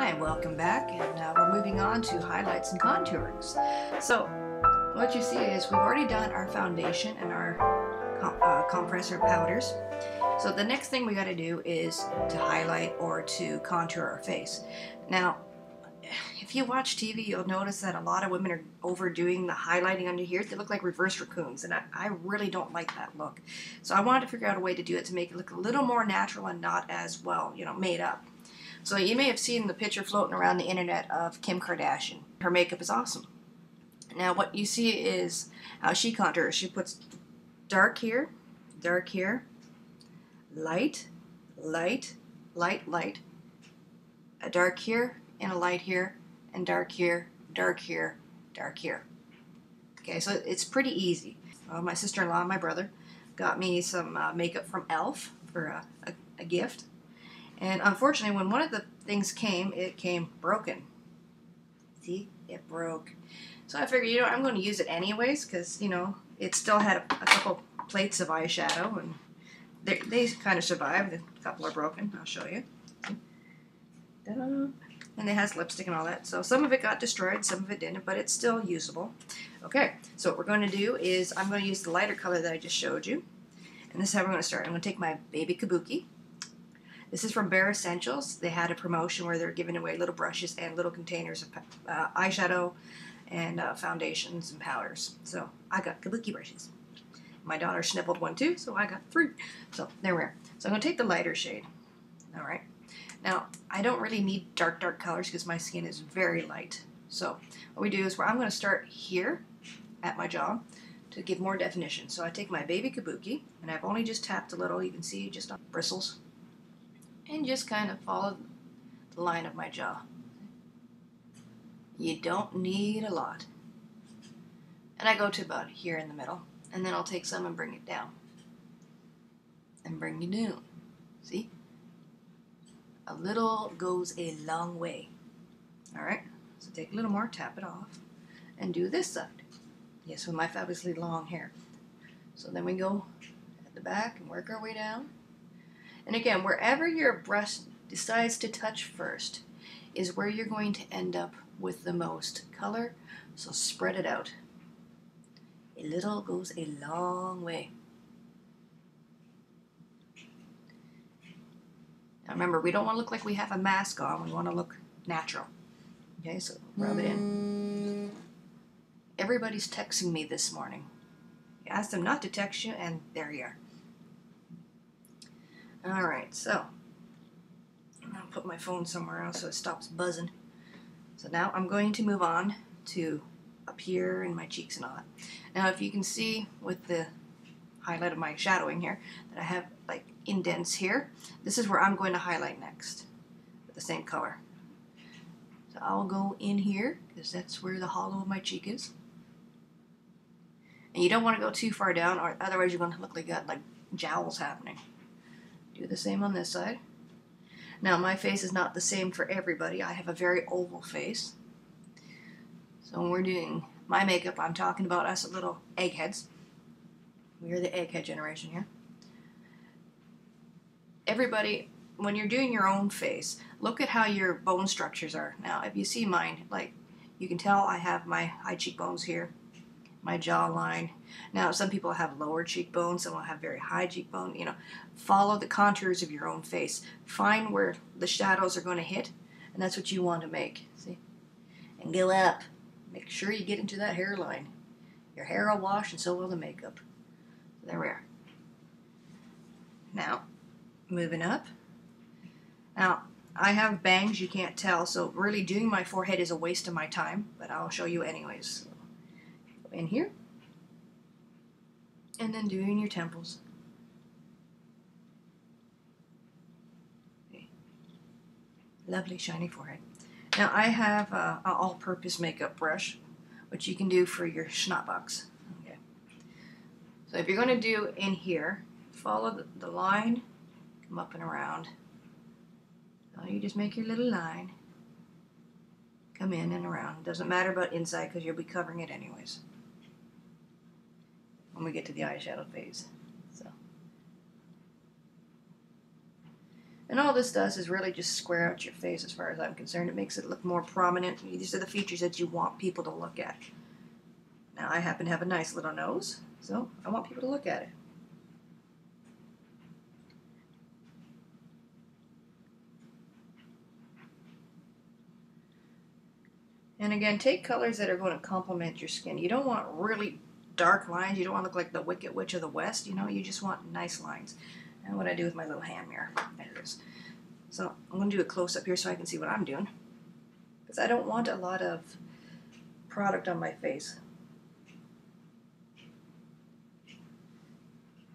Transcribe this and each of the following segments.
Hi, welcome back, and we're moving on to highlights and contourings. So what you see is we've already done our foundation and our compressor powders. So the next thing we got to do is to highlight or to contour our face. Now, if you watch TV, you'll notice that a lot of women are overdoing the highlighting under here. They look like reverse raccoons, and I really don't like that look. So I wanted to figure out a way to do it to make it look a little more natural and not as well, made up. So you may have seen the picture floating around the internet of Kim Kardashian. Her makeup is awesome. Now what you see is how she contours. She puts dark here, light, light, light, light, a dark here, and a light here, and dark here, dark here, dark here. Okay, so it's pretty easy. My sister-in-law and my brother got me some makeup from e.l.f. for a gift. And unfortunately, when one of the things came, it came broken. See? It broke. So I figured, I'm going to use it anyways because, it still had a couple plates of eyeshadow, and they kind of survived. A couple are broken. I'll show you. Ta-da. And it has lipstick and all that. So some of it got destroyed, some of it didn't, but it's still usable. Okay, so what we're going to do is I'm going to use the lighter color that I just showed you. And this is how we're going to start. I'm going to take my baby Kabuki. This is from Bare Essentials. They had a promotion where they're giving away little brushes and little containers of eyeshadow and foundations and powders. So I got Kabuki brushes. My daughter snippled one too, so I got 3. So there we are. So I'm going to take the lighter shade. All right. Now, I don't really need dark colors because my skin is very light. So what we do is I'm going to start here at my jaw to give more definition. So I take my baby Kabuki, and I've only just tapped a little. You can see just on bristles. And just kind of follow the line of my jaw. You don't need a lot. And I go to about here in the middle. And then I'll take some and bring it down. And bring it down. See? A little goes a long way. Alright? So take a little more, tap it off, and do this side. Yes, with my fabulously long hair. So then we go at the back and work our way down. And again, wherever your brush decides to touch first is where you're going to end up with the most color. So spread it out. A little goes a long way. Now remember, we don't want to look like we have a mask on. We want to look natural. Okay, so rub it in. Everybody's texting me this morning. I asked them not to text you, and there you are. Alright, so I'll put my phone somewhere else so it stops buzzing. So now I'm going to move on to up here in my cheeks and all that. Now if you can see with the highlight of my shadowing here that I have like indents here, this is where I'm going to highlight next with the same color. So I'll go in here because that's where the hollow of my cheek is. And you don't want to go too far down, or otherwise you're going to look like you got like jowls happening. Do the same on this side. Now my face is not the same for everybody. I have a very oval face. So when we're doing my makeup, I'm talking about us little eggheads. We are the egghead generation here. Everybody, when you're doing your own face, look at how your bone structures are. Now if you see mine, like you can tell I have my high cheekbones here, my jawline. Now some people have lower cheekbones, some will have very high cheekbone. Follow the contours of your own face. Find where the shadows are going to hit, and that's what you want to make. See? And go up. Make sure you get into that hairline. Your hair will wash, and so will the makeup. There we are. Now, moving up. Now, I have bangs, you can't tell, so really doing my forehead is a waste of my time, but I'll show you anyways. So, in here. And then doing your temples. Okay. Lovely shiny forehead. Now I have an all-purpose makeup brush, which you can do for your schnapps box. Okay. So if you're going to do in here, follow the line, come up and around. So you just make your little line, come in and around. Doesn't matter about inside because you'll be covering it anyways when we get to the eyeshadow phase. So And all this does is really just square out your face as far as I'm concerned. It makes it look more prominent. These are the features that you want people to look at. Now, I happen to have a nice little nose, so I want people to look at it. And again, take colors that are going to complement your skin. You don't want really dark lines. You don't want to look like the Wicked Witch of the West. You know, you just want nice lines. And what I do with my little hand mirror. There it is. So I'm going to do a close-up here so I can see what I'm doing. Because I don't want a lot of product on my face.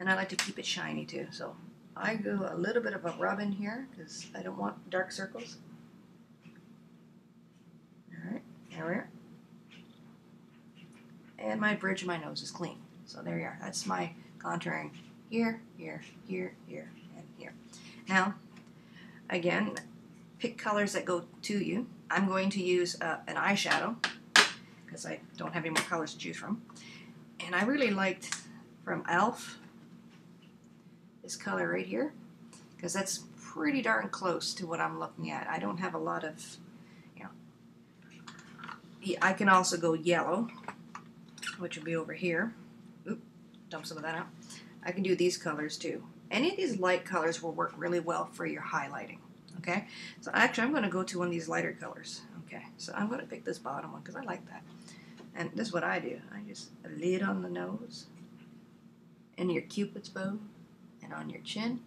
And I like to keep it shiny too. So I do a little bit of a rub in here because I don't want dark circles. Alright, there we are. And my bridge of my nose is clean. So there you are. That's my contouring here, here, here, here, and here. Now, again, pick colors that go to you. I'm going to use an eyeshadow because I don't have any more colors to choose from. And I really liked from e.l.f. this color right here because that's pretty darn close to what I'm looking at. I don't have a lot of, you know. I can also go yellow, which will be over here. Oop, dump some of that out. I can do these colors too. Any of these light colors will work really well for your highlighting. Okay, so actually I'm going to go to one of these lighter colors. Okay, so I'm going to pick this bottom one because I like that. And this is what I do. I just lay it on the nose, and your cupid's bow, and on your chin.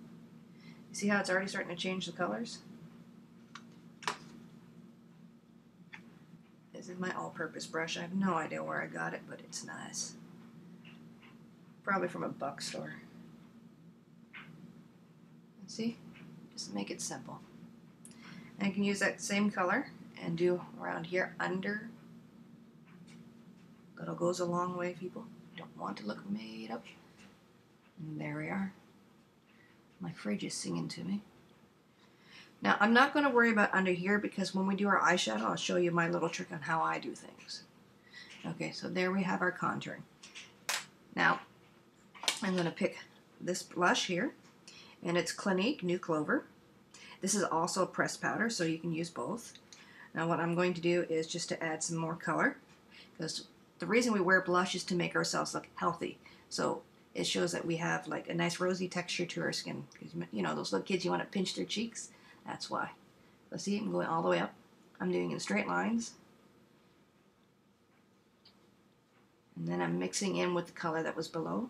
You see how it's already starting to change the colors? This is my all-purpose brush. I have no idea where I got it, but it's nice. Probably from a buck store. See? Just make it simple. And I can use that same color and do around here under. Little goes a long way, people. Don't want to look made up. And there we are. My fridge is singing to me. Now, I'm not going to worry about under here because when we do our eyeshadow, I'll show you my little trick on how I do things. Okay, so there we have our contouring. Now, I'm going to pick this blush here, and it's Clinque New Clover. This is also a pressed powder, so you can use both. Now, what I'm going to do is just to add some more color, because the reason we wear blush is to make ourselves look healthy. So it shows that we have like a nice rosy texture to our skin. Because, you know, those little kids, you want to pinch their cheeks. That's why. So see, I'm going all the way up. I'm doing in straight lines. And then I'm mixing in with the color that was below.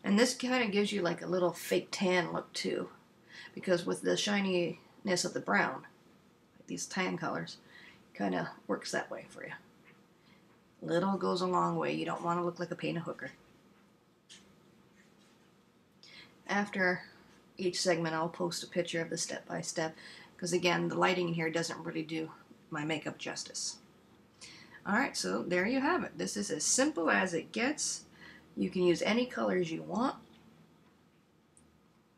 And this kind of gives you like a little fake tan look too. Because with the shininess of the brown, like these tan colors, kind of works that way for you. Little goes a long way. You don't want to look like a painted hooker. After each segment, I'll post a picture of the step-by-step, because again, the lighting in here doesn't really do my makeup justice. Alright, so there you have it. This is as simple as it gets. You can use any colors you want.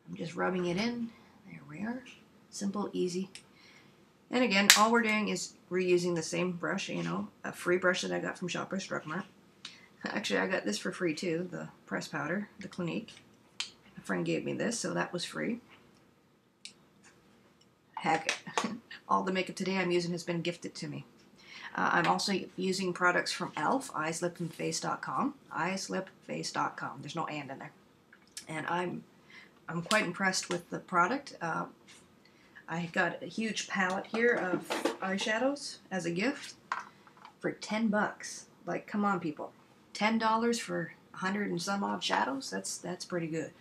I'm just rubbing it in. There we are. Simple, easy. And again, all we're doing is reusing the same brush, you know, a free brush that I got from Shoppers Drug Mart. Actually, I got this for free too, the pressed powder, the Clinque. A friend gave me this, so that was free. Heck, all the makeup today I'm using has been gifted to me. I'm also using products from e.l.f., eyeslipandface.com. Eyeslipface.com. There's no and in there. And I'm quite impressed with the product. I got a huge palette here of eyeshadows as a gift for 10 bucks. Like, come on, people. $10 for 100 and some odd shadows? That's pretty good.